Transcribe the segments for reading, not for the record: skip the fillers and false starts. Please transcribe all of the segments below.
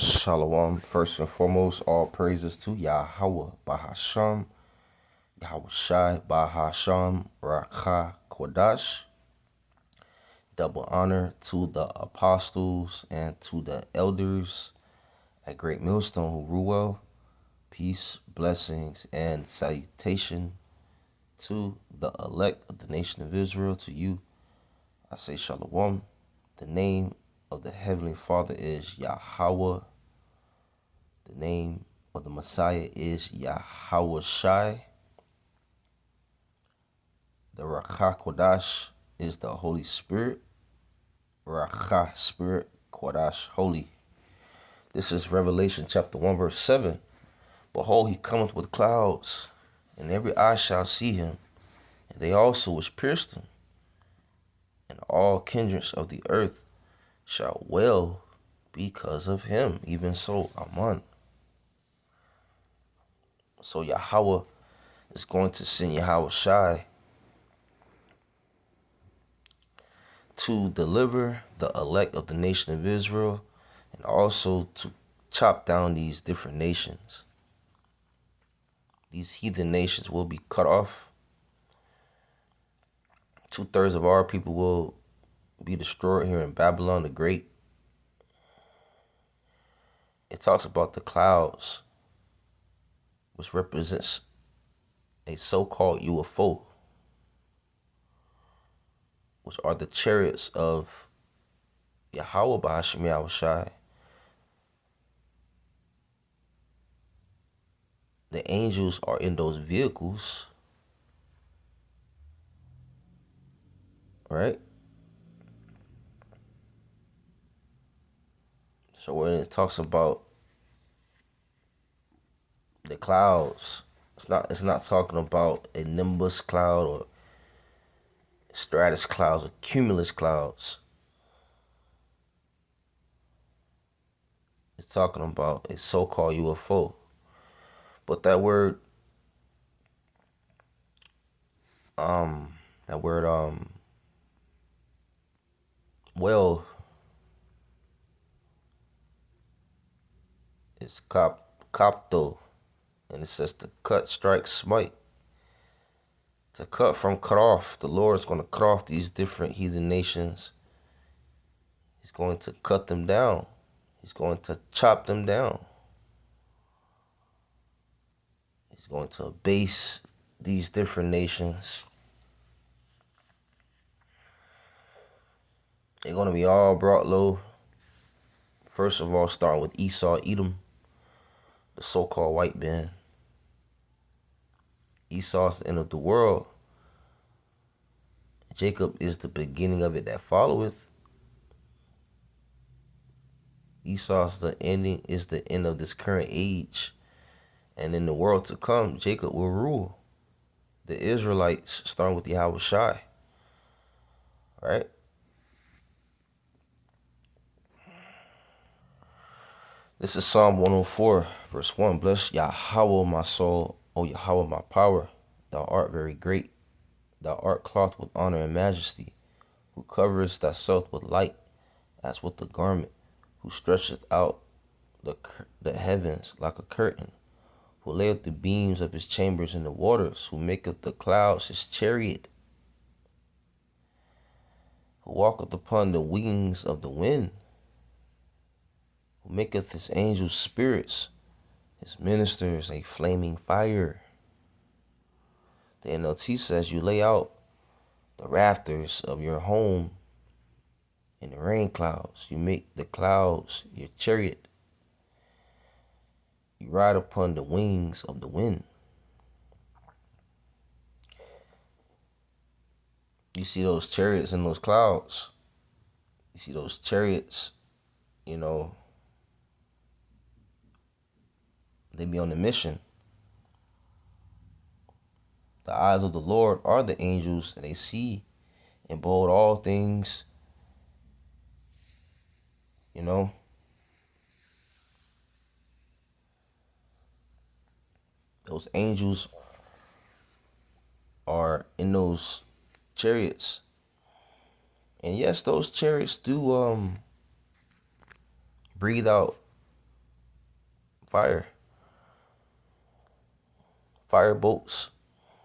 Shalom. First and foremost, all praises to Yahweh, Bahasham, Yahawashi, Bahasham, Rakha, Kodash. Double honor to the apostles and to the elders at Great Millstone who rule well. Peace, blessings, and salutation to the elect of the nation of Israel. To you, I say Shalom. The name of the Heavenly Father is Yahweh. The name of the Messiah is Yahawashi. The Rakha Kodash is the Holy Spirit. Rakha, Spirit, Kodash, Holy. This is Revelation chapter 1, verse 7. Behold, he cometh with clouds, and every eye shall see him, and they also which pierced him, and all kindreds of the earth shall wail because of him. Even so, Amen. So Yahweh is going to send Yahawashi to deliver the elect of the nation of Israel and also to chop down these different nations. These heathen nations will be cut off. 2/3 of our people will be destroyed here in Babylon the Great. It talks about the clouds, which represents a so-called UFO, which are the chariots of Yahweh Bahasham Yahawashi. The angels are in those vehicles, right? So when it talks about the clouds, it's not talking about a nimbus cloud or stratus clouds or cumulus clouds. It's talking about a so-called UFO. But that word well is copto, and it says to cut, strike, smite. To cut from cut off. The Lord is going to cut off these different heathen nations. He's going to cut them down. He's going to chop them down. He's going to abase these different nations. They're going to be all brought low. First of all, starting with Esau, Edom, the so-called white man. Esau's the end of the world. Jacob is the beginning of it that followeth. Esau's the ending, is the end of this current age. And in the world to come, Jacob will rule. The Israelites, starting with Yahawashi. Right? This is Psalm 104, verse 1. Bless Yahweh my soul, O Yahweh my power. Thou art very great. Thou art clothed with honor and majesty, who coverest thyself with light, as with a garment, who stretcheth out the heavens like a curtain, who layeth the beams of his chambers in the waters, who maketh the clouds his chariot, who walketh upon the wings of the wind, who maketh his angels spirits, his ministers a flaming fire. The NLT says you lay out the rafters of your home in the rain clouds. You make the clouds your chariot. You ride upon the wings of the wind. You see those chariots in those clouds. You see those chariots, they be on the mission. The eyes of the Lord are the angels, and they see and behold all things, Those angels are in those chariots. And yes, those chariots do breathe out Fire. Fire bolts,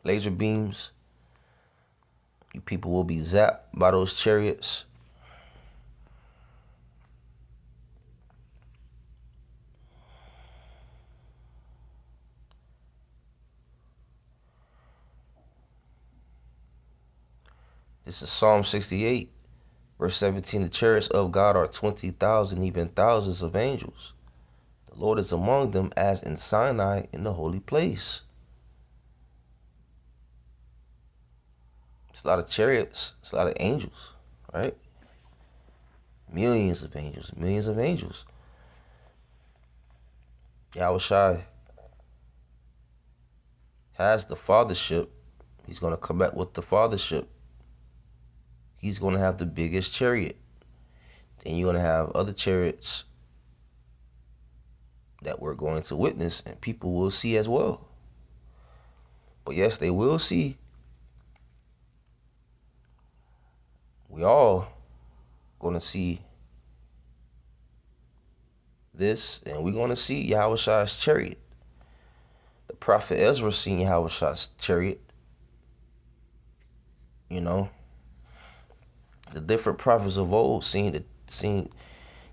laser beams. You people will be zapped by those chariots. This is Psalm 68, verse 17. The chariots of God are 20,000, even thousands of angels. The Lord is among them as in Sinai in the holy place. It's a lot of chariots. It's a lot of angels, right? Millions of angels. Millions of angels. Yahawashi has the fathership. He's going to come back with the fathership. He's going to have the biggest chariot. Then you're going to have other chariots that we're going to witness and people will see as well. But yes, they will see. We all going to see this, and we're going to see Yahawashi's chariot. The prophet Ezra seen Yahawashi's chariot. You know, the different prophets of old seen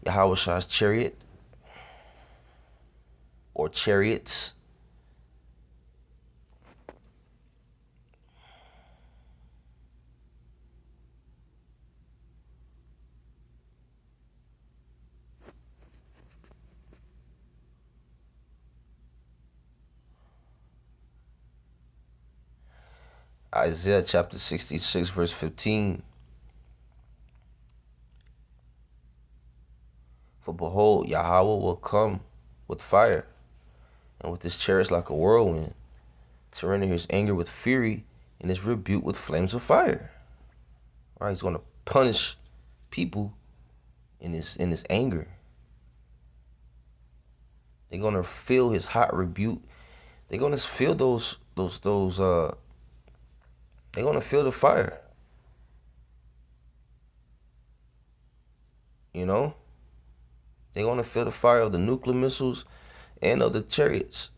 Yahawashi's chariot or chariots. Isaiah chapter 66, verse 15. For behold, Yahweh will come with fire, and with his chariots like a whirlwind, to render his anger with fury, and his rebuke with flames of fire. All right, he's going to punish people in his anger. They're going to feel his hot rebuke. They're going to feel they're going to feel the fire. You know? They're going to feel the fire of the nuclear missiles and of the chariots.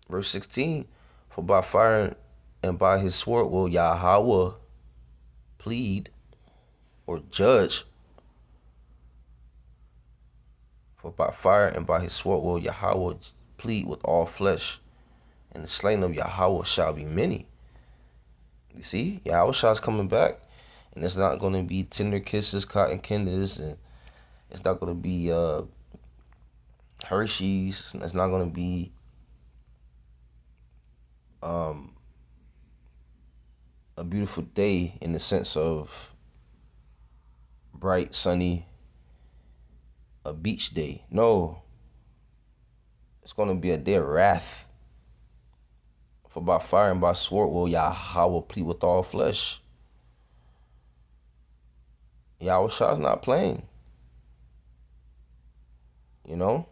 Verse 16, for by fire and by his sword will Yahweh plead or judge. For by fire and by his sword will Yahweh plead with all flesh, and the slain of Yahweh shall be many. You see, Yahweh is coming back, and it's not going to be tender kisses, cotton candies, and it's not going to be Hershey's. It's not going to be a beautiful day in the sense of bright, sunny, a beach day. No, it's going to be a day of wrath. For by fire and by sword will Yahweh plead with all flesh. Yahawashi is not playing. You know?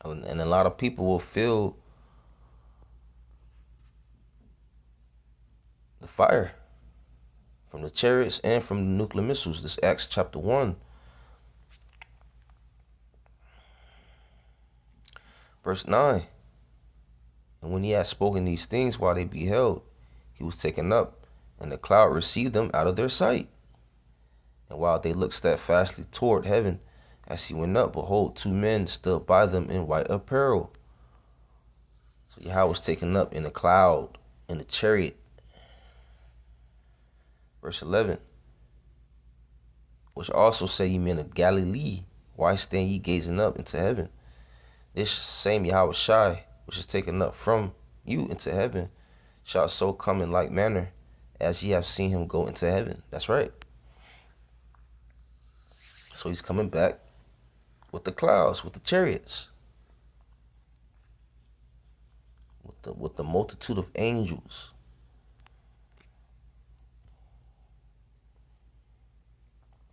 And a lot of people will feel the fire from the chariots and from the nuclear missiles. This Acts chapter 1. Verse 9. And when he had spoken these things while they beheld, he was taken up, and the cloud received them out of their sight. And while they looked steadfastly toward heaven, as he went up, behold, two men stood by them in white apparel. So Yahweh was taken up in a cloud, in a chariot. Verse 11. Which also say, ye men of Galilee, why stand ye gazing up into heaven? This same Yahawashi, which is taken up from you into heaven, shall so come in like manner as ye have seen him go into heaven. That's right. So he's coming back with the clouds, with the chariots, with the multitude of angels.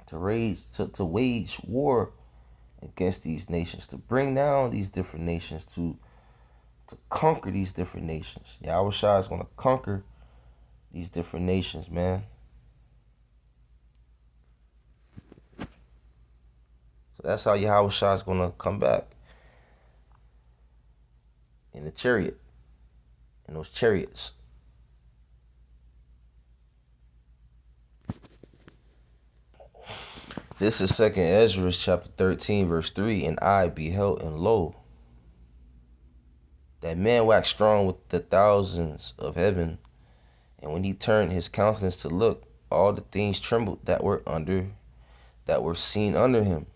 To wage war against these nations, to bring down these different nations, to conquer these different nations. Yahawashi is going to conquer these different nations, man. So that's how Yahawashi is gonna come back in the chariot, in those chariots. This is Second Ezra chapter 13, verse 3. And I beheld, and lo, that man waxed strong with the thousands of heaven. And when he turned his countenance to look, all the things trembled that were seen under him.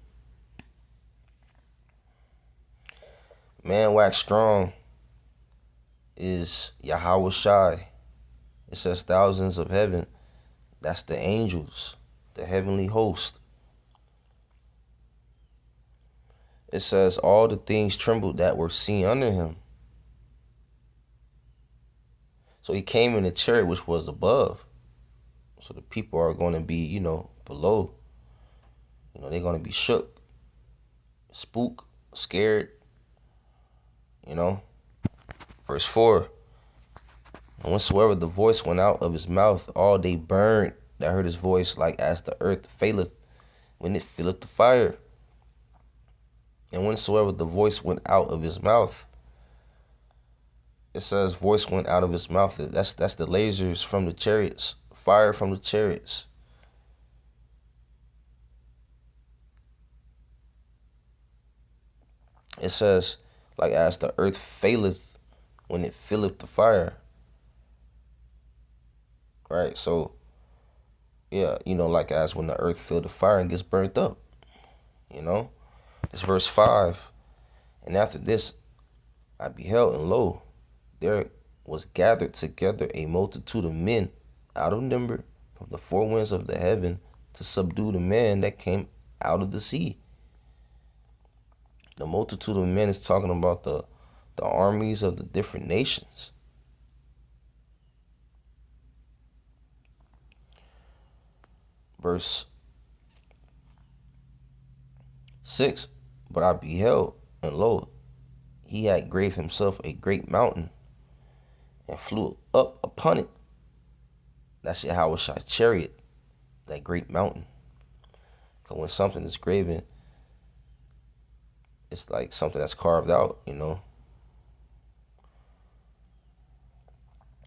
Man waxed strong is Yahawashi. It says thousands of heaven. That's the angels, the heavenly host. It says all the things trembled that were seen under him. So he came in a chariot which was above. So the people are going to be, below. They're going to be shook, spooked, scared. Verse 4. And whensoever the voice went out of his mouth, all they burned that heard his voice, like as the earth faileth when it filleth the fire. And whensoever the voice went out of his mouth, it says voice went out of his mouth. That's the lasers from the chariots, fire from the chariots. It says, like as the earth faileth when it filleth the fire. Right? So, yeah, like as when the earth filled the fire and gets burnt up. It's verse 5. And after this I beheld, and lo, there was gathered together a multitude of men out of number from the four winds of the heaven to subdue the man that came out of the sea. The multitude of men is talking about the armies of the different nations. Verse 6. But I beheld, and lo, he had graved himself a great mountain and flew up upon it. That's Yahawashi chariot, that great mountain. Because when something is graven, it's like something that's carved out,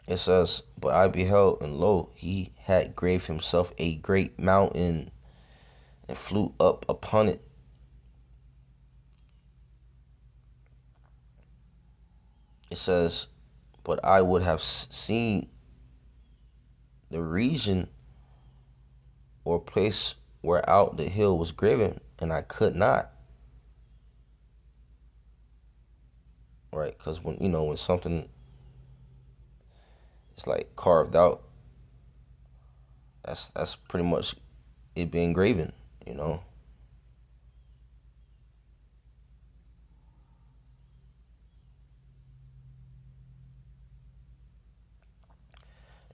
It says, but I beheld, and lo, he had graved himself a great mountain and flew up upon it. It says, but I would have seen the region or place where out the hill was graven, and I could not. Right? Because when something is like carved out, that's pretty much it being graven,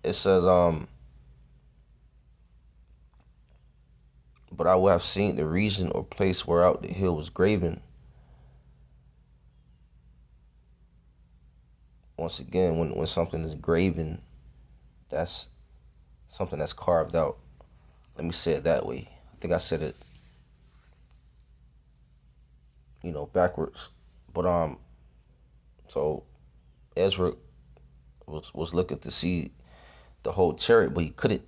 It says, but I would have seen the region or place where out the hill was graven. Once again, when something is graven, that's something that's carved out. Let me say it that way. I think I said it, backwards. But so Ezra was looking to see the whole chariot, but he couldn't.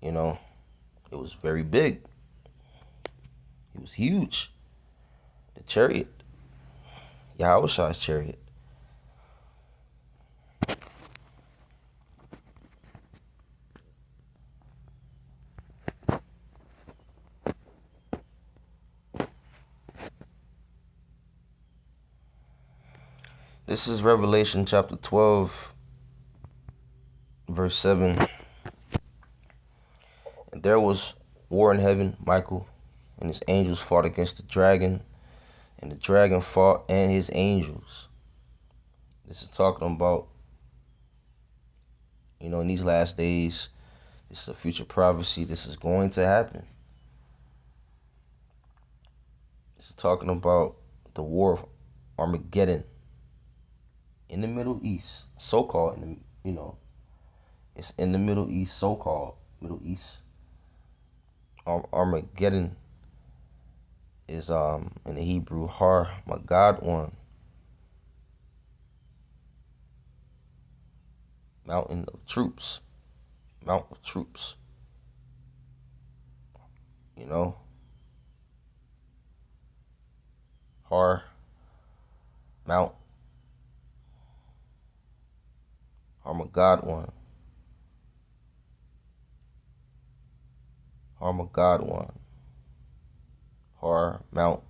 It was very big. It was huge. The chariot, Yahawashi's chariot. This is Revelation chapter 12, verse 7. And there was war in heaven. Michael and his angels fought against the dragon, and the dragon fought and his angels. This is talking about, in these last days, this is a future prophecy. This is going to happen. This is talking about the war of Armageddon in the Middle East, so-called, it's in the Middle East, so-called Middle East. Armageddon is in the Hebrew Har Magadon, mountain of troops, mount of troops. You know, Har Mount Armageddon, Armageddon, Har Mount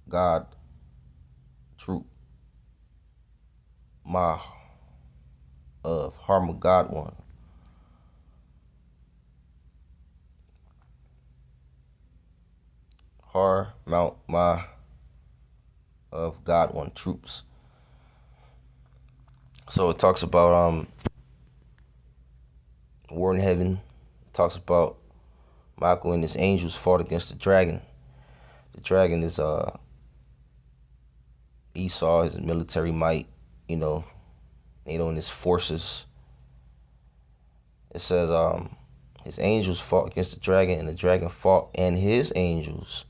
God troop Ma of Harmageddon. Har Mount Ma of Godwin troops. So it talks about war in heaven. It talks about Michael and his angels fought against the dragon. The dragon is Esau, his military might, NATO and his forces. It says his angels fought against the dragon, and the dragon fought and his angels.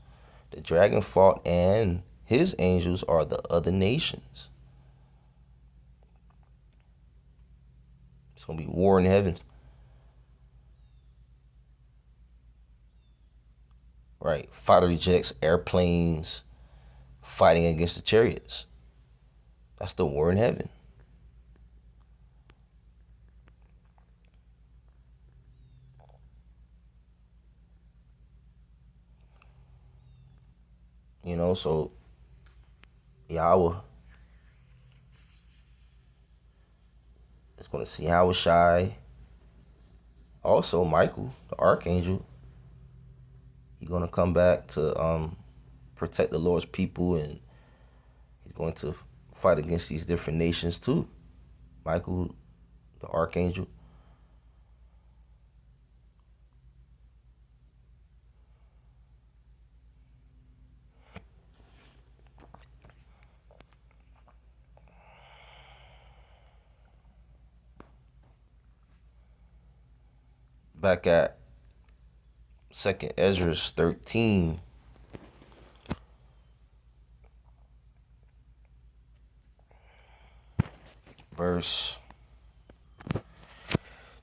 The dragon fought and his angels are the other nations. It's going to be war in heaven. Right. Fighter jets, airplanes, fighting against the chariots. That's the war in heaven. So Yahweh is going to see Yahawashi. Also, Michael, the archangel, he's going to come back to protect the Lord's people, and he's going to fight against these different nations too. Michael, the archangel. Back at 2nd Ezra 13.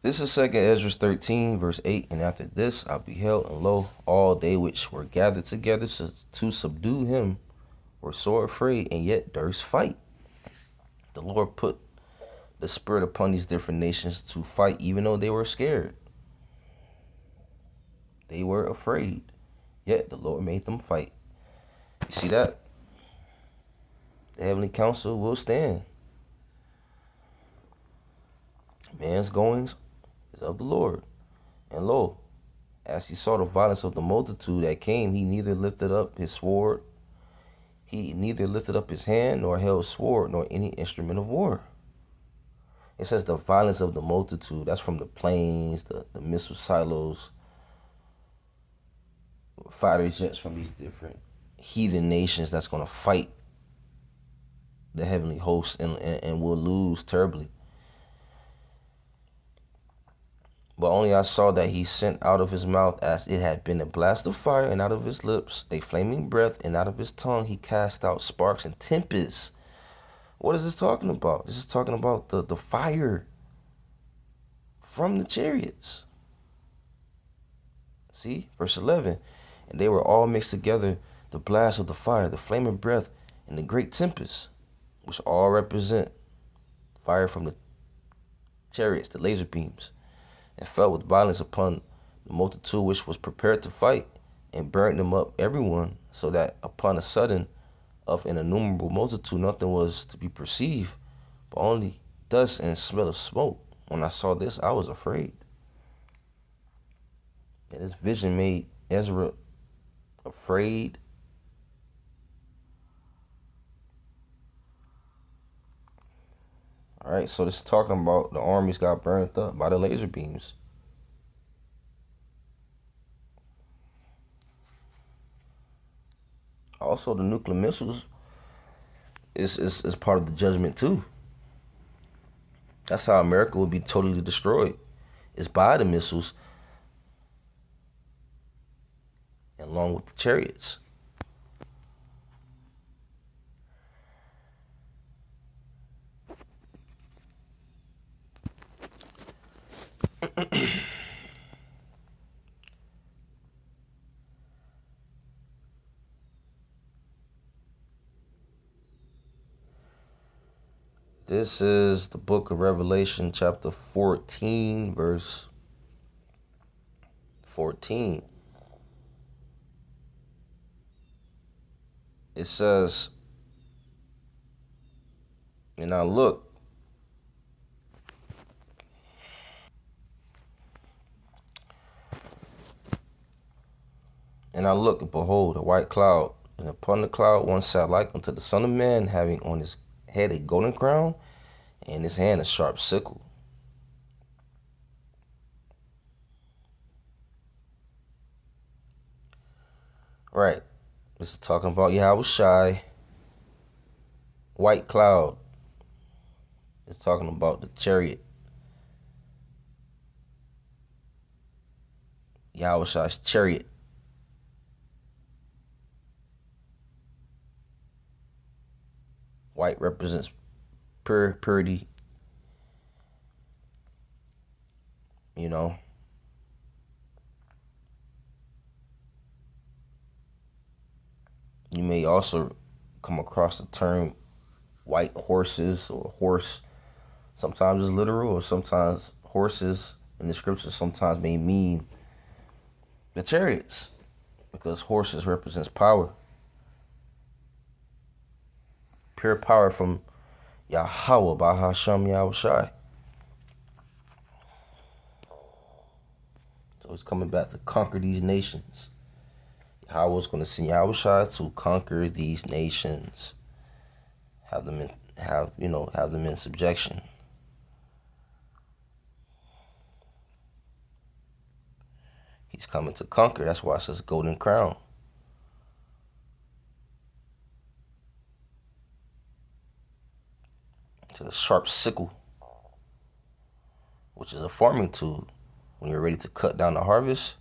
This is 2nd Ezra 13, verse 8. And after this I beheld, and lo, all they which were gathered together to subdue him were sore afraid, and yet durst fight. The Lord put the spirit upon these different nations to fight, even though they were scared. They were afraid, yet the Lord made them fight. You see that? The heavenly council will stand. Man's goings is of the Lord. And lo, as he saw the violence of the multitude that came, he neither lifted up his sword, he neither lifted up his hand, nor held sword, nor any instrument of war. It says the violence of the multitude. That's from the planes, the missile silos, fighter jets from these different heathen nations that's going to fight the heavenly host and will lose terribly. But only I saw that he sent out of his mouth as it had been a blast of fire, and out of his lips a flaming breath, and out of his tongue he cast out sparks and tempests. What is this talking about? This is talking about the fire from the chariots. See, verse 11. And they were all mixed together, the blast of the fire, the flaming breath, and the great tempest, which all represent fire from the chariots, the laser beams, and fell with violence upon the multitude which was prepared to fight, and burned them up everyone, so that upon a sudden of an innumerable multitude nothing was to be perceived, but only dust and smell of smoke. When I saw this, I was afraid. And this vision made Ezra afraid. All right, so this is talking about the armies got burned up by the laser beams. also the nuclear missiles is part of the judgment too. That's how America will be totally destroyed. It's by the missiles, along with the chariots. This is the book of Revelation, chapter 14, verse 14. It says, and I look, and behold, a white cloud, and upon the cloud one sat like unto the Son of Man, having on his head a golden crown, and in his hand a sharp sickle. Right. This is talking about Yahawashi, white cloud. It's talking about the chariot. Yahawashi's chariot. White represents purity. You know. You may also come across the term white horses or horse. Sometimes it's literal, or sometimes horses in the scriptures sometimes may mean the chariots, because horses represents power. Pure power from Yahweh, Bahasham Yahawashi. So he's coming back to conquer these nations. Yahweh's going to send Yahawashi to conquer these nations, have them in subjection. He's coming to conquer. That's why it says golden crown. To the sharp sickle, which is a farming tool. When you're ready to cut down the harvest,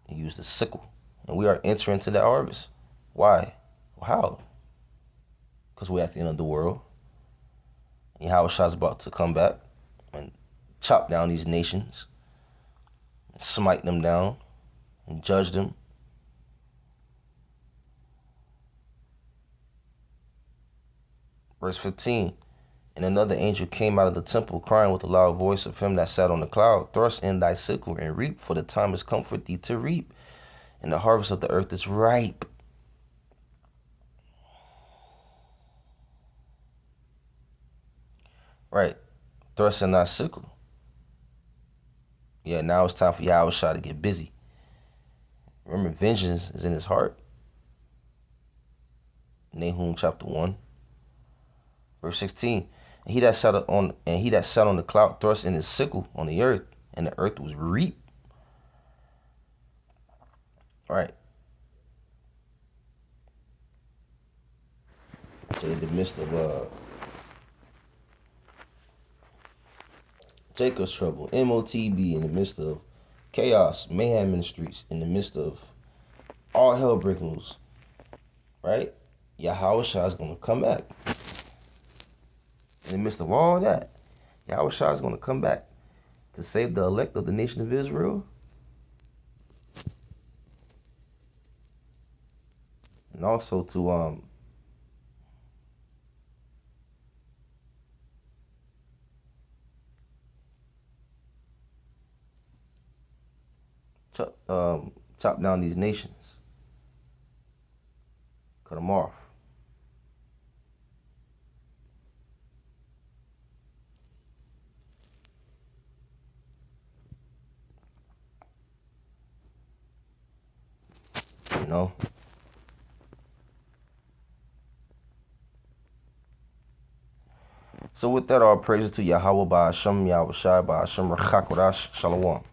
you use the sickle. And we are entering into that harvest. Why? How? Because we're at the end of the world. And Yahawashi is about to come back and chop down these nations, and smite them down, and judge them. Verse 15. And another angel came out of the temple, crying with a loud voice of him that sat on the cloud, thrust in thy sickle and reap, for the time is come for thee to reap, and the harvest of the earth is ripe. Right. Thrust in thy sickle. Yeah, now it's time for Yahawashi to get busy. Remember, vengeance is in his heart. Nahum chapter 1, verse 16. And he that sat on the cloud thrust in his sickle on the earth, and the earth was reaped. Right. So in the midst of Jacob's trouble, MOTB, in the midst of chaos, mayhem in the streets, in the midst of all hell breaking loose, right? Yahawashi is going to come back. In the midst of all that, Yahawashi is going to come back to save the elect of the nation of Israel. And also to chop down these nations, cut them off. You know. So with that, all praises to Yahweh, Ba'ashem, Yahawashi, Ba'ashem, Rachakodash, Shalom.